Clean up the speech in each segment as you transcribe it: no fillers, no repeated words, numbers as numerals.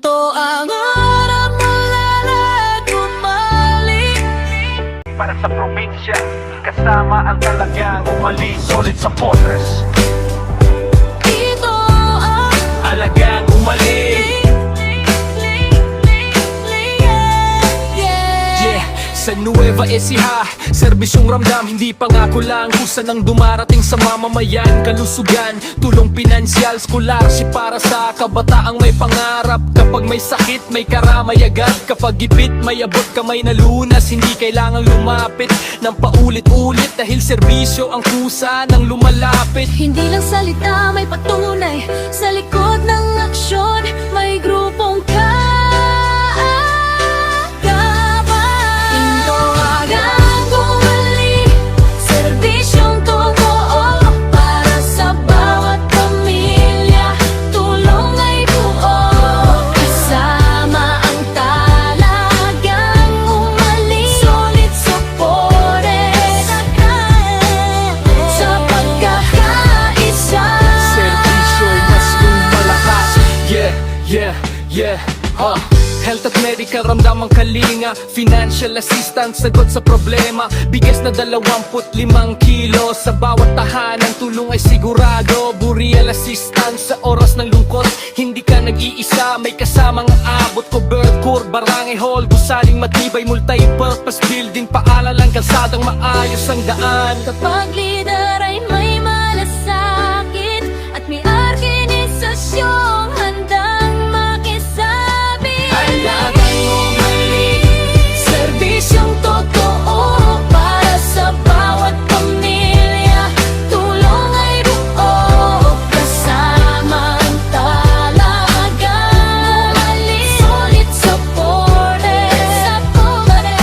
Ginto ang harap mula lahat bumalik. Para sa probinsya, kasama ang talagang umali. Solid sa fortress, Ito ang alagang umali. yeah. Sa Nueva Ecija, serbisyong ramdam, hindi pangako lang. Kusa nang dumarating sa mamamayan, kalusugan, tulong pinansyal, scholarship para sa kabataang may pangarap. Kapag may sakit, may karamay agad. Kapag gipit, may abot kamay na lunas. Hindi kailangang lumapit ng paulit-ulit, dahil serbisyo ang kusa ng lumalapit. Hindi lang salita, may patunay. Sa likod ng aksyon, may grupong Health at medical, ramdam ang kalinga. Financial assistance, sagot sa problema. Bigas na 25 kilo sa bawat tahanan, tulong ay sigurado. Burial assistance sa oras ng lungkot, hindi ka nag-iisa, may kasamang abot. Coberture, barangay hall, gusaling matibay, multi-purpose building, paalalang kalsadang maayos ang daan. Kapag leader ay may malasakit at may organisasyong handang makisabi, alagang umali, serbisyong totoo para sa bawat pamilya. Tulong ay buo, kasama ang talagang umali. Solid supported sa pobre,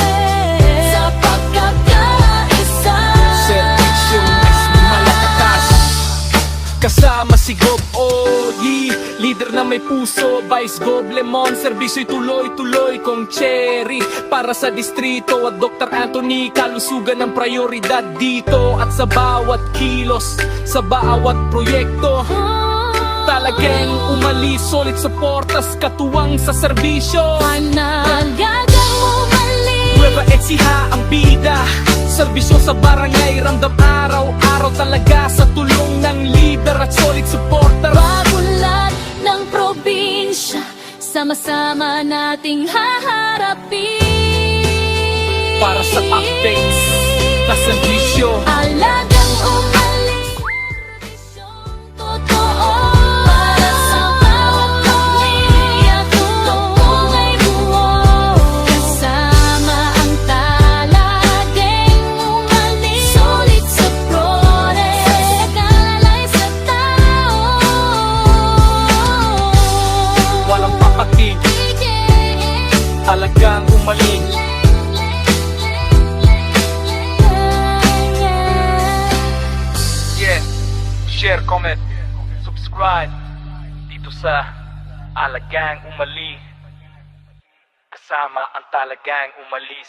sa pagkakaisa. Serbisyong mas malakatas, kasama si Gob Ogi, leader na may puso. Vice Gob Lemon, serbisyo'y tuloy-tuloy kong cherry. Para sa distrito at Dr. Anthony, kalusugan ang prioridad dito. At sa bawat kilos, sa bawat proyekto, talagang umali, solid suportas, katuwang sa serbisyo. Panagagang umali, Nueva Ecija ang bida, serbisyo sa barangay, ramdam araw-araw talaga sa tulong ng lider at solid supporter. bagulat ng probinsya, sama-sama nating haharapin. Para sa updates na serbisyo, Alagang umali, serbisyong totoo para sa bawat pamilya. Tulong ay buo, kasama ang talagang umali. Solid sa progress, kalalay sa tao. walang papatig, alagang umaling. Yeah, share, comment, subscribe dito sa Alagang Umali. Kasama ang talagang umali.